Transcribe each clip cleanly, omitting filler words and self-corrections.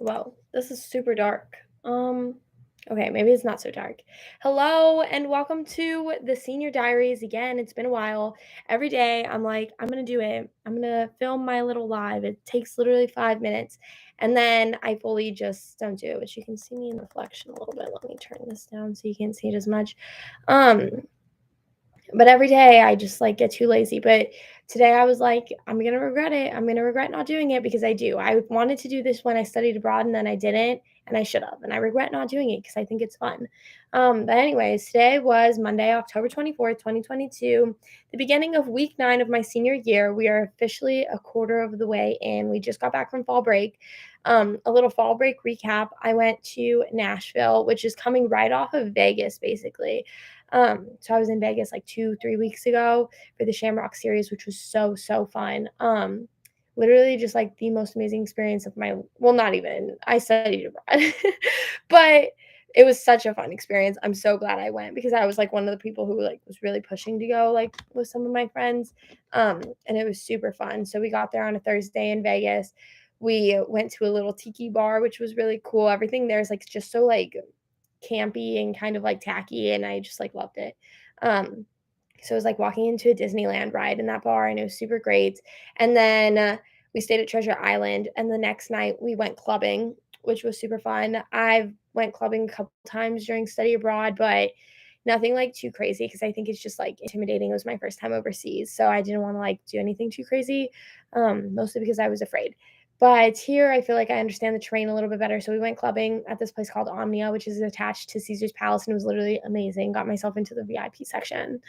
Whoa, this is super dark. Okay, maybe it's not so dark. Hello and welcome to the Senior Diaries again. It's been a while. Every day I'm like, I'm gonna do it. I'm gonna film my little live. It takes literally 5 minutes. And then I fully just don't do it, which you can see me in reflection a little bit. Let me turn this down so you can't see it as much. Um, but every day I just like get too lazy. But today I was like, I'm going to regret it. I'm going to regret not doing it because I do. I wanted to do this when I studied abroad and then I didn't and I should have. And I regret not doing it because I think it's fun. But anyways, today was Monday, October 24th, 2022, the beginning of week 9 of my senior year. We are officially a quarter of the way in. We just got back from fall break. A little fall break recap. I went to Nashville, which is coming right off of Vegas, basically. So I was in Vegas like 2, 3 weeks ago for the Shamrock series, which was so fun. Literally just like the most amazing experience of my, well, not even, I studied abroad, but it was such a fun experience. I'm so glad I went because I was like one of the people who like was really pushing to go like with some of my friends. And it was super fun. So we got there on a Thursday in Vegas. We went to a little tiki bar, which was really cool. Everything there is like just so like campy and kind of like tacky, and I just like loved it. Um, so it was like walking into a Disneyland ride in that bar, and it was super great. And then we stayed at Treasure Island, and the next night we went clubbing, which was super fun. I've went clubbing a couple times during study abroad, but nothing like too crazy because I think it's just like intimidating. It was my first time overseas, so I didn't want to like do anything too crazy, mostly because I was afraid. But here, I feel like I understand the terrain a little bit better. So we went clubbing at this place called Omnia, which is attached to Caesar's Palace, and it was literally amazing. Got myself into the VIP section,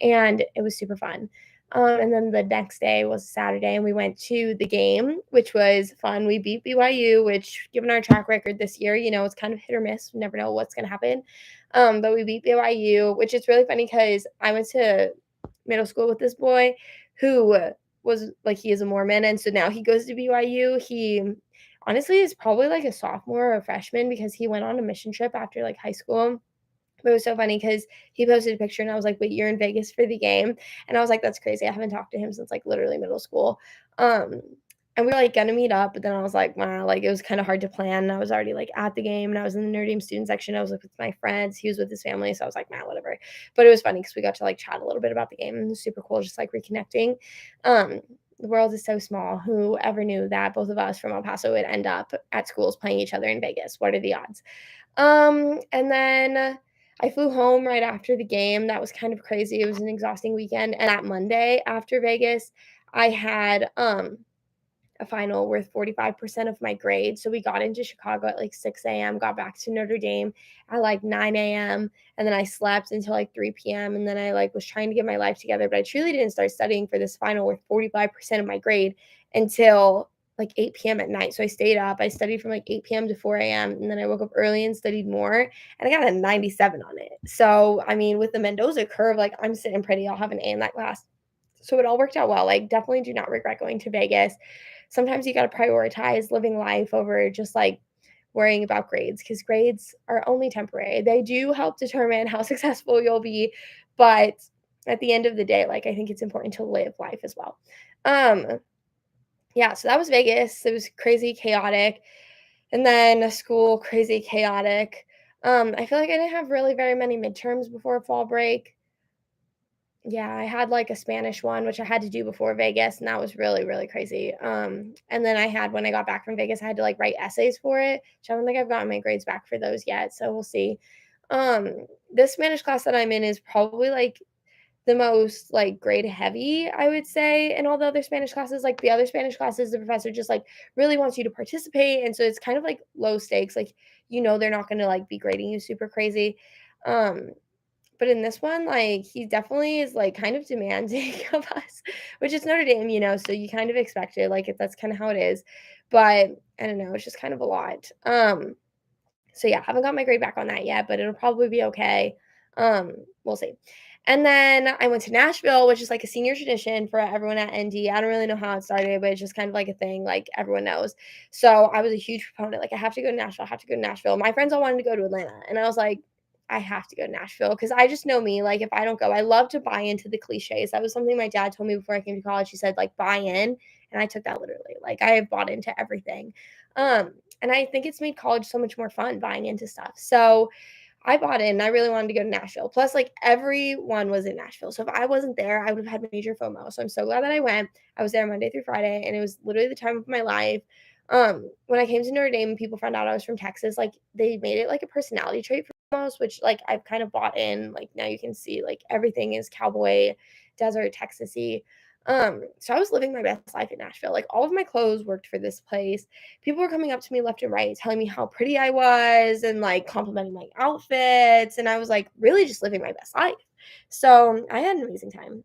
and it was super fun. And then the next day was Saturday, and we went to the game, which was fun. We beat BYU, which, given our track record this year, it's kind of hit or miss. We never know what's going to happen. But we beat BYU, which is really funny because I went to middle school with this boy who was like, he is a Mormon, and so now he goes to BYU. He honestly is probably like a sophomore or a freshman because he went on a mission trip after like high school. But it was so funny because he posted a picture and I was like, wait, you're in Vegas for the game? And I was like, that's crazy. I haven't talked to him since like literally middle school. Um, and we were like gonna meet up, but then I was like, wow, like it was kind of hard to plan. And I was already like at the game and I was in the Nerdium student section. I was like with my friends. He was with his family. So I was like, nah, whatever. But it was funny because we got to like chat a little bit about the game and it was super cool, just like reconnecting. Um, the world is so small. Who ever knew that both of us from El Paso would end up at schools playing each other in Vegas? What are the odds? And then I flew home right after the game. That was kind of crazy. It was an exhausting weekend. And that Monday after Vegas, I had a final worth 45% of my grade. So we got into Chicago at like 6 a.m., got back to Notre Dame at like 9 a.m. And then I slept until like 3 p.m. And then I like was trying to get my life together, but I truly didn't start studying for this final worth 45% of my grade until like 8 p.m. at night. So I stayed up. I studied from like 8 p.m. to 4 a.m. And then I woke up early and studied more. And I got a 97 on it. So, I mean, with the Mendoza curve, like I'm sitting pretty. I'll have an A in that class. So it all worked out well. Like, definitely do not regret going to Vegas. Sometimes you got to prioritize living life over just like worrying about grades because grades are only temporary. They do help determine how successful you'll be, but at the end of the day, like I think it's important to live life as well. Um, yeah, so that was Vegas. It was crazy chaotic. And then school, crazy chaotic. I feel like I didn't have really very many midterms before fall break. Yeah, I had like a Spanish one, which I had to do before Vegas, and that was really crazy. And then I had when I got back from Vegas, I had to like write essays for it, which I don't think I've gotten my grades back for those yet. So we'll see. This Spanish class that I'm in is probably like the most like grade heavy, I would say, in all the other Spanish classes. Like the other Spanish classes, the professor just like really wants you to participate. And so it's kind of like low stakes. Like, they're not gonna like be grading you super crazy. Um, but in this one, like, he definitely is, like, kind of demanding of us, which is Notre Dame, so you kind of expect it, like, that's kinda how it is, but I don't know, it's just kind of a lot. So yeah, haven't got my grade back on that yet, but it'll probably be okay. We'll see. And then I went to Nashville, which is like a senior tradition for everyone at ND. I don't really know how it started, but it's just kind of like a thing, like everyone knows. So I was a huge proponent, like, I have to go to Nashville, I have to go to Nashville. My friends all wanted to go to Atlanta, and I was like, I have to go to Nashville because I just know me. Like, if I don't go, I love to buy into the cliches. That was something my dad told me before I came to college. He said, like, buy in and I took that literally. Like, I have bought into everything. And I think it's made college so much more fun buying into stuff. So I bought in. I really wanted to go to Nashville. Plus, like, everyone was in Nashville. So if I wasn't there, I would have had major FOMO. So I'm so glad that I went. I was there Monday through Friday, and it was literally the time of my life. When I came to Notre Dame, people found out I was from Texas. Like, they made it like a personality trait for almost, which like I've kind of bought in. Like, now you can see like everything is cowboy, desert, Texasy. So I was living my best life in Nashville. Like, all of my clothes worked for this place. People were coming up to me left and right, telling me how pretty I was and like complimenting my outfits. And I was like really just living my best life. So I had an amazing time.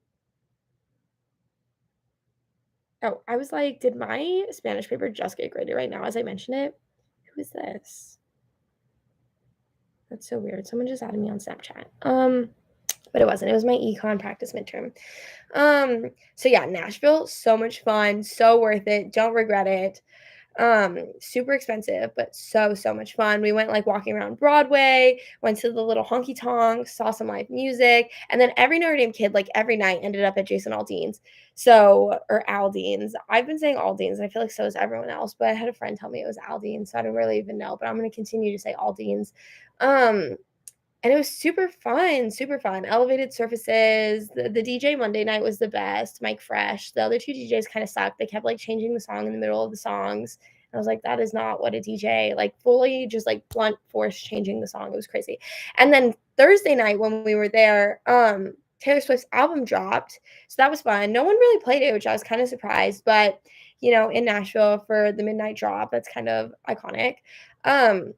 Oh, I was like, did my Spanish paper just get graded right now as I mention it? Who is this? That's so weird. Someone just added me on Snapchat. But it wasn't. It was my econ practice midterm. So yeah, Nashville, so much fun, so worth it. Don't regret it. Super expensive, but so much fun. We went like walking around Broadway, went to the little honky tonk, saw some live music, and then every Notre Dame kid, like every night, ended up at Jason Aldean's. So, or Aldean's. I've been saying Aldean's, and I feel like so is everyone else, but I had a friend tell me it was Aldean's, so I don't really even know, but I'm gonna continue to say Aldean's. Um, and it was super fun, super fun. Elevated surfaces. The DJ Monday night was the best, Mike Fresh. The other two DJs kind of sucked. They kept like changing the song in the middle of the songs. I was like, that is not what a DJ like fully just like blunt force changing the song. It was crazy. And then Thursday night when we were there, Taylor Swift's album dropped. So that was fun. No one really played it, which I was kind of surprised, but in Nashville for the midnight drop, that's kind of iconic. Um,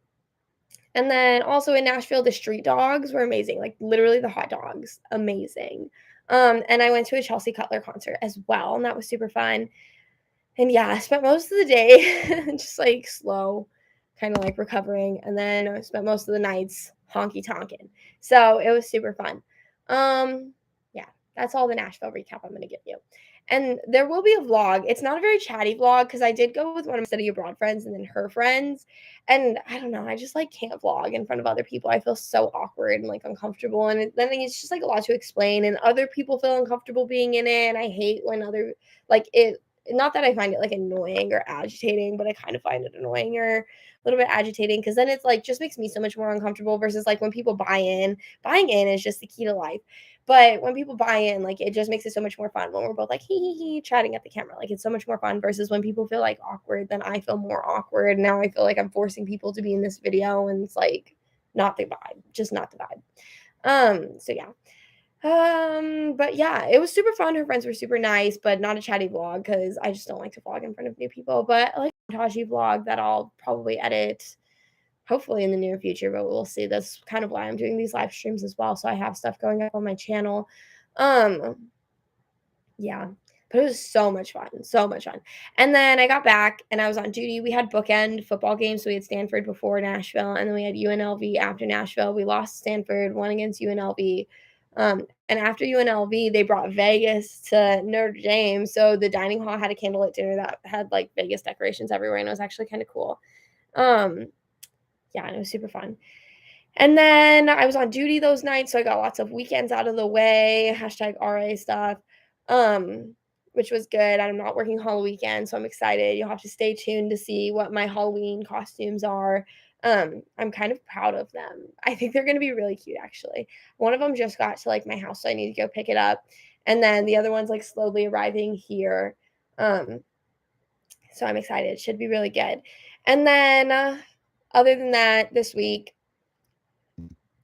and then also in Nashville, the street dogs were amazing, like, literally the hot dogs, amazing. And I went to a Chelsea Cutler concert as well, and that was super fun. And yeah, I spent most of the day just, like, slow, kinda, like, recovering, and then I spent most of the nights honky tonkin'. So, it was super fun. Yeah, that's all the Nashville recap I'm gonna give you. And there will be a vlog. It's not a very chatty vlog because I did go with one of my study abroad friends and then her friends, and I don't know, I just, like, can't vlog in front of other people. I feel so awkward and, like, uncomfortable, and then it's just, like, a lot to explain, and other people feel uncomfortable being in it, and I hate when other like, it not that I find it, like, annoying or agitating, but I kind of find it annoying or a little bit agitating because then it's, like, just makes me so much more uncomfortable versus, like, when people buy in. Buying in is just the key to life. But when people buy in, like, it just makes it so much more fun when we're both like, "Hee hee hee," chatting at the camera. Like, it's so much more fun versus when people feel, like, awkward, then I feel more awkward. Now I feel like I'm forcing people to be in this video, and it's, like, not the vibe, just not the vibe. So yeah. But yeah, it was super fun. Her friends were super nice, but not a chatty vlog because I just don't like to vlog in front of new people. But I like a montage vlog that I'll probably edit hopefully in the near future, but we'll see. That's kind of why I'm doing these live streams as well. So I have stuff going up on my channel. Um, yeah, but it was so much fun, so much fun. And then I got back and I was on duty. We had bookend football games. So we had Stanford before Nashville, and then we had UNLV after Nashville. We lost Stanford, won against UNLV. And after UNLV, they brought Vegas to Notre Dame. So the dining hall had a candlelit dinner that had like Vegas decorations everywhere, and it was actually kind of cool. Um, yeah, and it was super fun. And then I was on duty those nights, so I got lots of weekends out of the way, hashtag RA stuff, um, which was good. I'm not working Halloween weekend, so I'm excited. You'll have to stay tuned to see what my Halloween costumes are. I'm kind of proud of them. I think they're gonna be really cute, actually. One of them just got to like my house, so I need to go pick it up. And then the other one's like slowly arriving here. Um, so I'm excited. It should be really good. And then other than that, this week,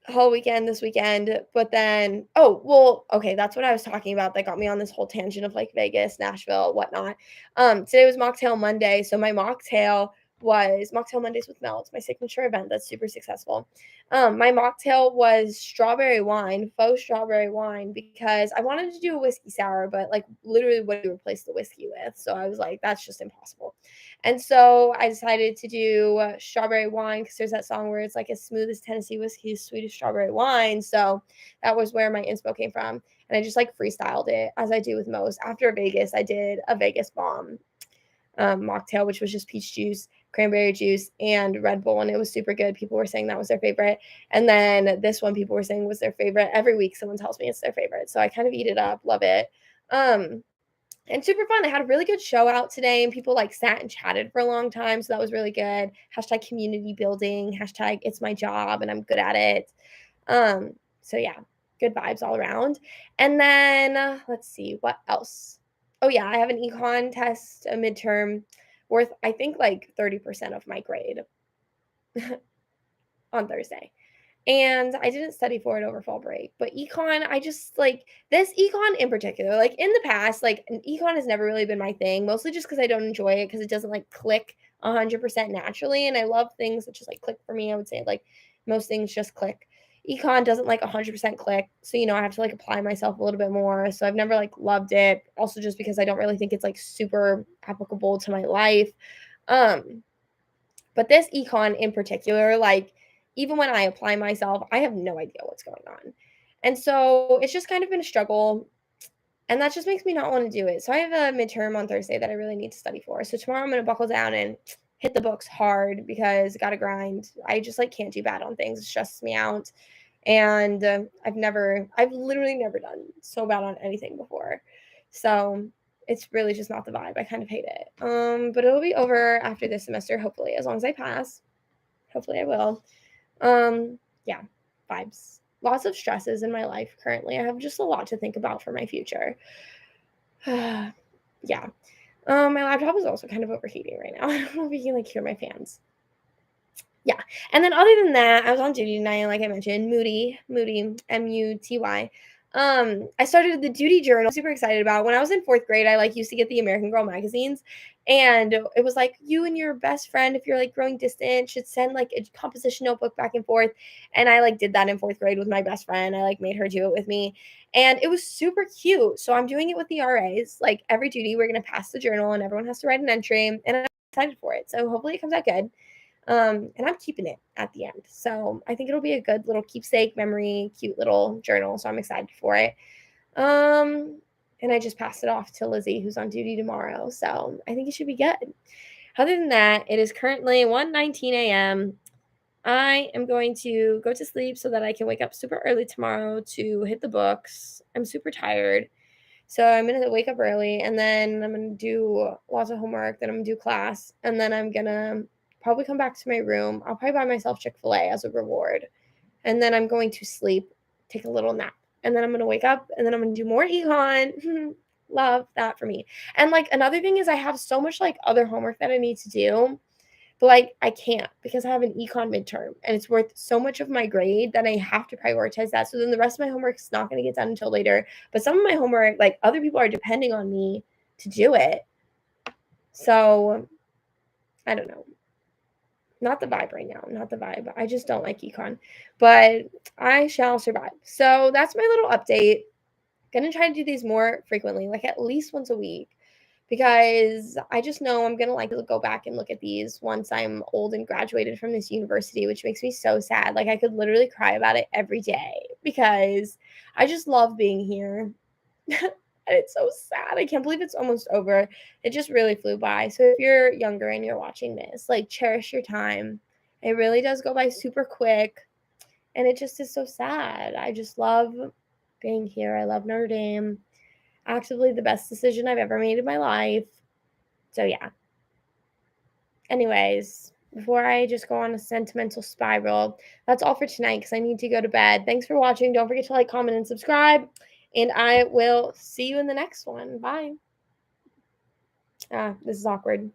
whole weekend this weekend, but then okay, that's what I was talking about that got me on this whole tangent of like Vegas, Nashville, whatnot. Today was Mocktail Monday, so my mocktail was Mocktail Mondays with Mel. It's my signature event that's super successful. My mocktail was strawberry wine, faux strawberry wine, because I wanted to do a whiskey sour, but like literally what do you replace the whiskey with? So I was like, that's just impossible. And so I decided to do strawberry wine because there's that song where it's like as smooth as Tennessee whiskey, as sweet as strawberry wine. So that was where my inspo came from. And I just like freestyled it as I do with most. After Vegas, I did a Vegas bomb mocktail, which was just peach juice, cranberry juice, and Red Bull. And it was super good. People were saying that was their favorite. And then this one, people were saying was their favorite. Every week, someone tells me it's their favorite. So I kind of eat it up, love it. and super fun. I had a really good show out today, and people like sat and chatted for a long time, so that was really good. Hashtag community building. Hashtag it's my job and I'm good at it. So yeah, good vibes all around. And then let's see what else. Oh yeah, I have an econ test, a midterm worth I think like 30% of my grade on Thursday. And I didn't study for it over fall break. But econ, I just like this econ in particular, like in the past, like econ has never really been my thing, mostly just because I don't enjoy it because it doesn't like click 100% naturally. And I love things that just like click for me. I would say like most things just click. Econ doesn't like 100% click. So, I have to like apply myself a little bit more. So I've never like loved it. Also, just because I don't really think it's like super applicable to my life. Um, but this econ in particular, like, even when I apply myself, I have no idea what's going on. And so it's just kind of been a struggle. And that just makes me not want to do it. So I have a midterm on Thursday that I really need to study for. So tomorrow I'm going to buckle down and hit the books hard because got to grind. I just like can't do bad on things. It stresses me out. And I've literally never done so bad on anything before. So it's really just not the vibe. I kind of hate it. But it'll be over after this semester, hopefully, as long as I pass. Hopefully I will. Yeah, vibes. Lots of stresses in my life currently. I have just a lot to think about for my future. Yeah. My laptop is also kind of overheating right now. I don't know if you can like hear my fans. Yeah. And then other than that, I was on duty tonight, like I mentioned, Moody, MUTY. I started the duty journal, super excited about. When I was in 4th grade, I like used to get the American Girl magazines, and it was like you and your best friend, if you're like growing distant, should send like a composition notebook back and forth. And I like did that in 4th grade with my best friend. I like made her do it with me, and it was super cute. So I'm doing it with the RAs. Like every duty, we're gonna pass the journal, and everyone has to write an entry, and I'm excited for it. So hopefully it comes out good. And I'm keeping it at the end. So I think it'll be a good little keepsake memory, cute little journal. So I'm excited for it. And I just passed it off to Lizzie, who's on duty tomorrow. So I think it should be good. Other than that, it is currently 1:19 a.m. I am going to go to sleep so that I can wake up super early tomorrow to hit the books. I'm super tired. So I'm going to wake up early and then I'm going to do lots of homework. Then I'm going to do class. And then I'm going to probably come back to my room. I'll probably buy myself Chick-fil-A as a reward. And then I'm going to sleep, take a little nap. And then I'm going to wake up and then I'm going to do more econ. Love that for me. And like another thing is I have so much like other homework that I need to do. But like I can't because I have an econ midterm and it's worth so much of my grade that I have to prioritize that. So then the rest of my homework is not going to get done until later. But some of my homework, like other people are depending on me to do it. So I don't know. Not the vibe right now. Not the vibe. I just don't like econ. But I shall survive. So that's my little update. Gonna try to do these more frequently, like at least once a week, because I just know I'm gonna like to go back and look at these once I'm old and graduated from this university, which makes me so sad. Like I could literally cry about it every day because I just love being here. And it's so sad. I can't believe it's almost over. It just really flew by. So if you're younger and you're watching this, like cherish your time. It really does go by super quick. And it just is so sad. I just love being here. I love Notre Dame. Actively the best decision I've ever made in my life. So yeah. Anyways, before I just go on a sentimental spiral, that's all for tonight because I need to go to bed. Thanks for watching. Don't forget to like, comment, and subscribe. And I will see you in the next one. Bye. This is awkward.